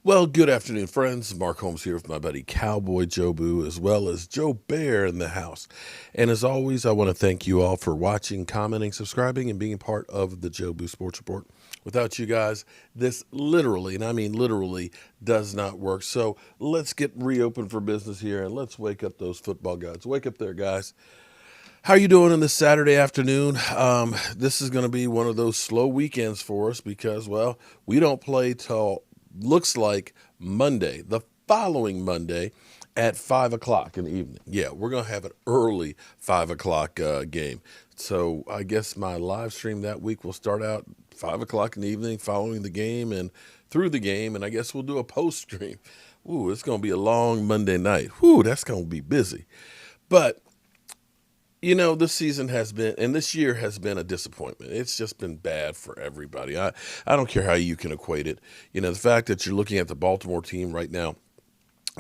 Well, good afternoon, friends. Mark Holmes here with my buddy Cowboy Joe Boo, as well as Joe Bear in the house. And as always, I want to thank you all for watching, commenting, subscribing, and being a part of the Joe Boo Sports Report. Without you guys, this literally, and I mean literally, does not work. So let's get reopened for business here, and let's wake up those football gods. Wake up there, guys. How are you doing on this Saturday afternoon? This is going to be one of those slow weekends for us because, well, we don't play till looks like Monday, the following Monday at 5 o'clock in the evening. Yeah, we're going to have an early 5 o'clock game. So I guess my live stream that week will start out 5 o'clock in the evening following the game and through the game. And I guess we'll do a post stream. Ooh, it's going to be a long Monday night. Ooh, that's going to be busy. But this season has been, and this year has been a disappointment. It's just been bad for everybody. I don't care how you can equate it. The fact that you're looking at the Baltimore team right now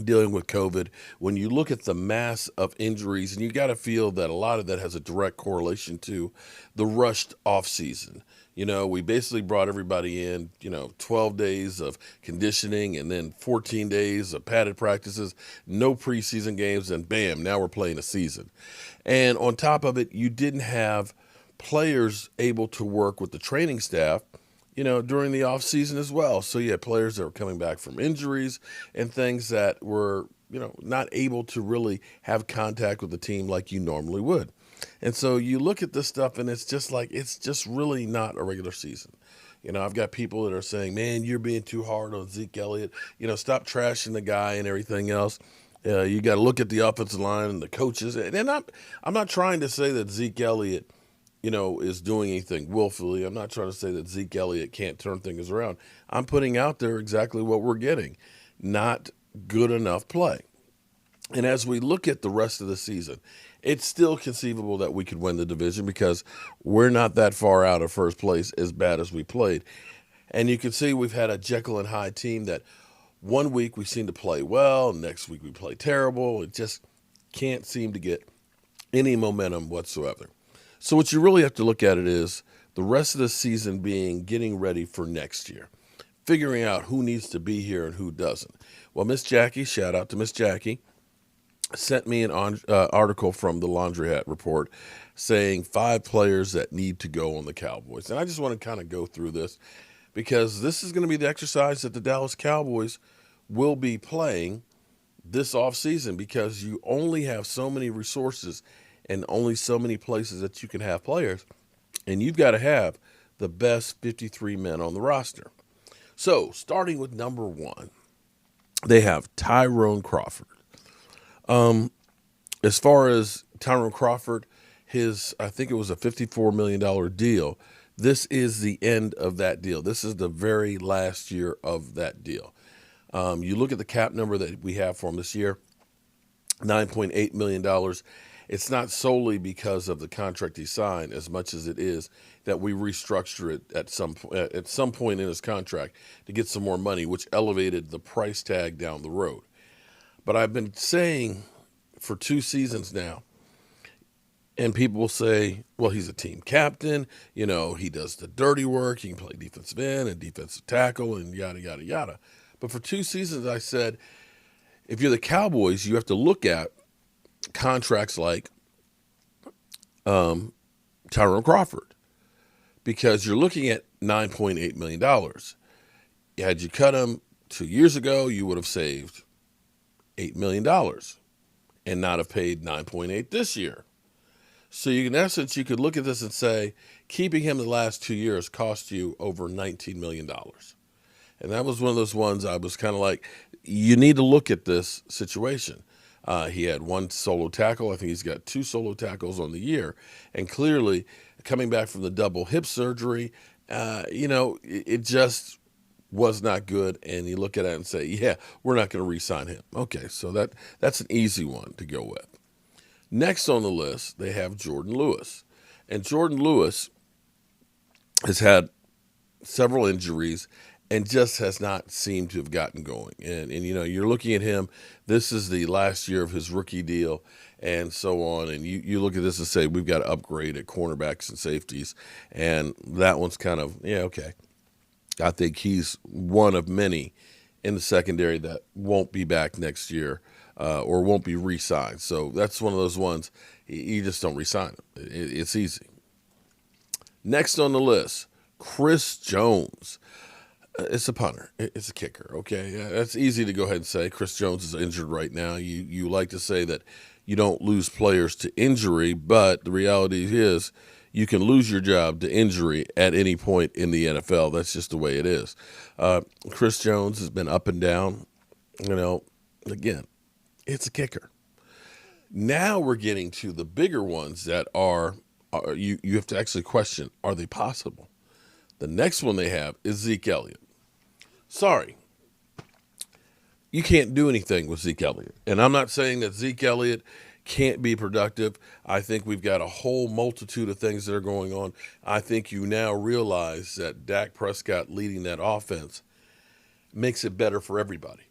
dealing with COVID, when you look at the mass of injuries, and you got to feel that a lot of that has a direct correlation to the rushed offseason. We basically brought everybody in, 12 days of conditioning and then 14 days of padded practices, no preseason games, and bam, now we're playing a season. And on top of it, you didn't have players able to work with the training staff, during the off season as well. So you had players that were coming back from injuries and things that were, not able to really have contact with the team like you normally would. And so you look at this stuff and it's just really not a regular season. I've got people that are saying, man, you're being too hard on Zeke Elliott. Stop trashing the guy and everything else. You got to look at the offensive line and the coaches. And I'm not trying to say that Zeke Elliott, is doing anything willfully. I'm not trying to say that Zeke Elliott can't turn things around. I'm putting out there exactly what we're getting. Not good enough play. And as we look at the rest of the season, it's still conceivable that we could win the division because we're not that far out of first place as bad as we played. And you can see we've had a Jekyll and Hyde team that one week we seem to play well, next week we play terrible. It just can't seem to get any momentum whatsoever. So what you really have to look at it is the rest of the season being getting ready for next year, figuring out who needs to be here and who doesn't. Well, Miss Jackie, shout out to Miss Jackie, sent me an article from the Laundry Hat Report saying 5 players that need to go on the Cowboys. And I just want to kind of go through this because this is going to be the exercise that the Dallas Cowboys will be playing this offseason because you only have so many resources and only so many places that you can have players. And you've got to have the best 53 men on the roster. So starting with number 1, they have Tyrone Crawford. As far as Tyrone Crawford, I think it was a $54 million deal. This is the end of that deal. This is the very last year of that deal. You look at the cap number that we have for him this year, $9.8 million. It's not solely because of the contract he signed as much as it is that we restructure it at some point in his contract to get some more money, which elevated the price tag down the road. But I've been saying for 2 seasons now, and people will say, well, he's a team captain. He does the dirty work. He can play defensive end and defensive tackle and yada, yada, yada. But for 2 seasons, I said, if you're the Cowboys, you have to look at contracts like Tyrone Crawford because you're looking at $9.8 million. Had you cut him 2 years ago, you would have saved $8 million and not have paid 9.8 this year. So in essence, you could look at this and say, keeping him the last 2 years cost you over $19 million. And that was one of those ones I was kind of like, you need to look at this situation. He had 1 solo tackle. I think he's got 2 solo tackles on the year. And clearly, coming back from the double hip surgery, it just was not good. And you look at it and say, yeah, we're not going to re-sign him. Okay, so that's an easy one to go with. Next on the list, they have Jordan Lewis. And Jordan Lewis has had several injuries and just has not seemed to have gotten going. And you're looking at him, this is the last year of his rookie deal and so on. And you look at this and say, we've got to upgrade at cornerbacks and safeties. And that one's kind of, yeah, okay. I think he's one of many in the secondary that won't be back next year or won't be re-signed. So that's one of those ones you just don't re-sign him. It's easy. Next on the list, Chris Jones. It's a punter. It's a kicker. Okay, that's easy to go ahead and say. Chris Jones is injured right now. You like to say that you don't lose players to injury, but the reality is you can lose your job to injury at any point in the NFL. That's just the way it is. Chris Jones has been up and down. Again, it's a kicker. Now we're getting to the bigger ones that are you have to actually question, are they possible? The next one they have is Zeke Elliott. Sorry, you can't do anything with Zeke Elliott. And I'm not saying that Zeke Elliott can't be productive. I think we've got a whole multitude of things that are going on. I think you now realize that Dak Prescott leading that offense makes it better for everybody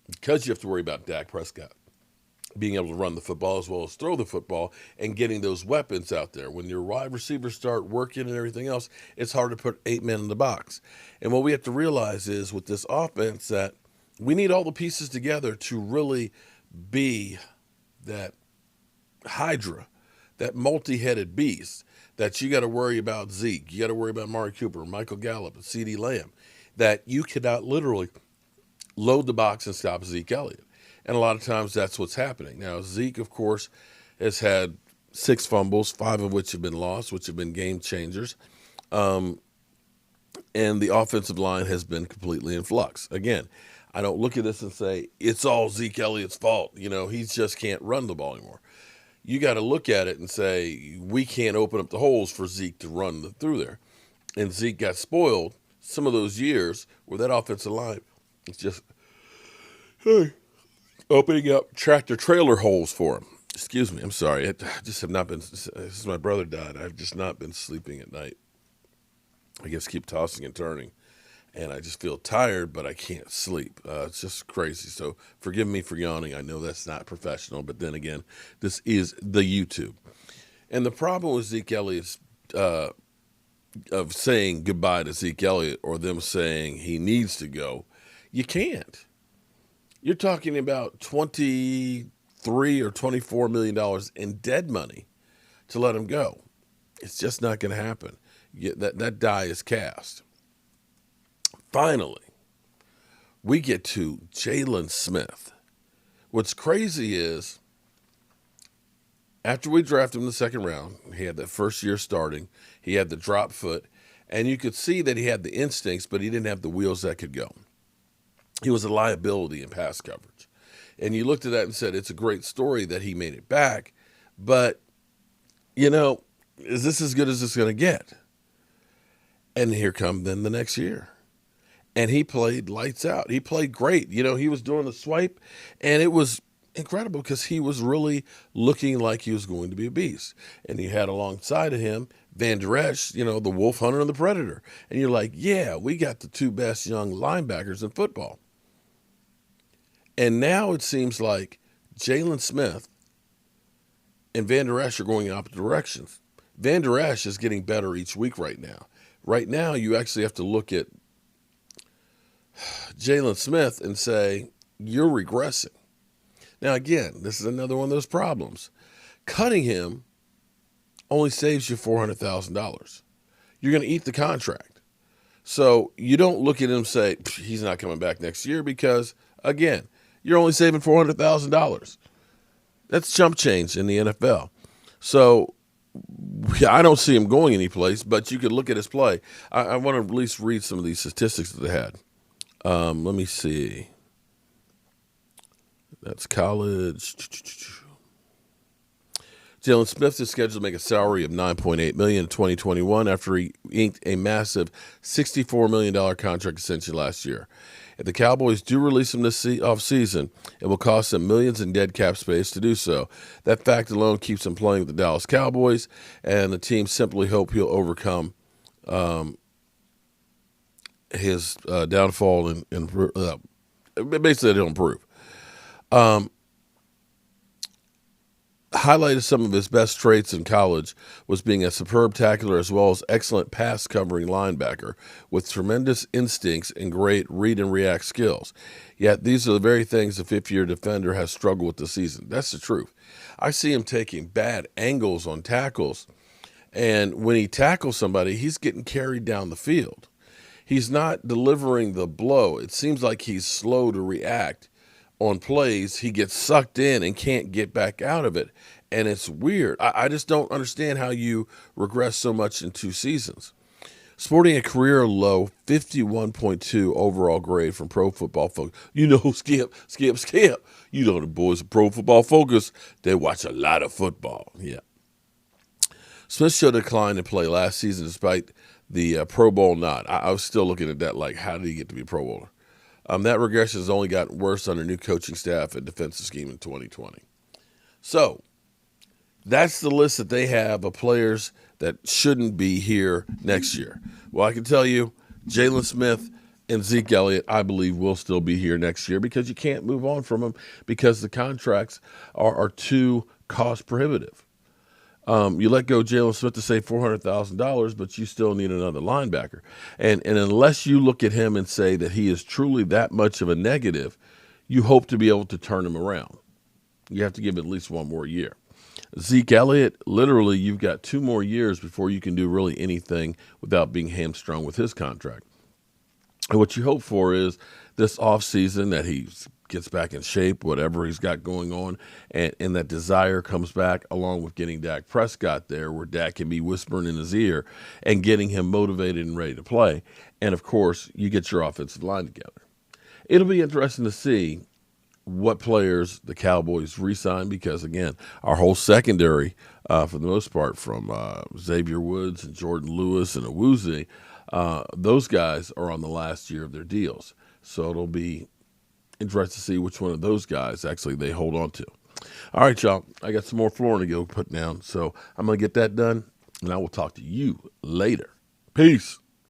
because you have to worry about Dak Prescott being able to run the football as well as throw the football and getting those weapons out there. When your wide receivers start working and everything else, it's hard to put 8 men in the box. And what we have to realize is with this offense that we need all the pieces together to really be that hydra, that multi-headed beast that you got to worry about Zeke. You got to worry about Amari Cooper, Michael Gallup, and CeeDee Lamb, that you cannot literally load the box and stop Zeke Elliott. And a lot of times that's what's happening. Now, Zeke, of course, has had 6 fumbles, 5 of which have been lost, which have been game changers. And the offensive line has been completely in flux. Again, I don't look at this and say, it's all Zeke Elliott's fault. He just can't run the ball anymore. You got to look at it and say, we can't open up the holes for Zeke to run through there. And Zeke got spoiled some of those years where that offensive line is just opening up tractor-trailer holes for him. Excuse me, I'm sorry. I just have not been, since my brother died, I've just not been sleeping at night. I guess keep tossing and turning. And I just feel tired, but I can't sleep. It's just crazy. So forgive me for yawning. I know that's not professional, but then again, this is the YouTube. And the problem with Zeke Elliott's, of saying goodbye to Zeke Elliott or them saying he needs to go, you can't. You're talking about $23 or $24 million in dead money to let him go. It's just not going to happen. That die is cast. Finally, we get to Jalen Smith. What's crazy is after we drafted him in the second round, he had that first year starting, he had the drop foot, and you could see that he had the instincts, but he didn't have the wheels that could go. He was a liability in pass coverage. And you looked at that and said, it's a great story that he made it back, but, is this as good as it's going to get? And here come then the next year. And he played lights out. He played great. He was doing the swipe, and it was incredible because he was really looking like he was going to be a beast. And he had alongside of him Van Der Esch, the wolf hunter and the predator. And you're like, yeah, we got the 2 best young linebackers in football. And now it seems like Jalen Smith and Van Der Esch are going in opposite directions. Van Der Esch is getting better each week right now. Right now, you actually have to look at Jalen Smith and say, you're regressing. Now, again, this is another one of those problems. Cutting him only saves you $400,000. You're going to eat the contract. So you don't look at him and say, he's not coming back next year because, again, you're only saving $400,000. That's chump change in the NFL. So I don't see him going anyplace, but you could look at his play. I want to at least read some of these statistics that they had. Let me see. That's college. Jalen Smith is scheduled to make a salary of $9.8 million in 2021 after he inked a massive $64 million contract extension last year. If the Cowboys do release him this offseason, it will cost them millions in dead cap space to do so. That fact alone keeps him playing with the Dallas Cowboys, and the team simply hope he'll overcome his downfall and basically he'll improve. highlighted some of his best traits in college was being a superb tackler as well as excellent pass covering linebacker with tremendous instincts and great read and react skills. Yet these are the very things a fifth-year defender has struggled with this season. That's the truth. I see him taking bad angles on tackles, and when he tackles somebody, he's getting carried down the field. He's not delivering the blow. It seems like he's slow to react on plays. He gets sucked in and can't get back out of it. And it's weird. I just don't understand how you regress so much in 2 seasons. Sporting a career low 51.2 overall grade from Pro Football Focus. You know, Skip. You know the boys at Pro Football Focus, they watch a lot of football. Yeah. Smith showed a decline in play last season despite the Pro Bowl nod. I was still looking at that like, how did he get to be a Pro Bowler? That regression has only gotten worse under new coaching staff and defensive scheme in 2020. So that's the list that they have of players that shouldn't be here next year. Well, I can tell you, Jalen Smith and Zeke Elliott, I believe, will still be here next year because you can't move on from them because the contracts are too cost prohibitive. You let go Jalen Smith to save $400,000, but you still need another linebacker. And unless you look at him and say that he is truly that much of a negative, you hope to be able to turn him around. You have to give him at least one more year. Zeke Elliott, literally, you've got 2 more years before you can do really anything without being hamstrung with his contract. And what you hope for is this offseason that he gets back in shape, whatever he's got going on, and that desire comes back along with getting Dak Prescott there where Dak can be whispering in his ear and getting him motivated and ready to play. And, of course, you get your offensive line together. It'll be interesting to see what players the Cowboys re-sign because, again, our whole secondary, for the most part, from Xavier Woods and Jordan Lewis and Awuzie, those guys are on the last year of their deals. So it'll be interesting to see which one of those guys actually they hold on to. All right, y'all. I got some more flooring to go put down. So I'm going to get that done, and I will talk to you later. Peace.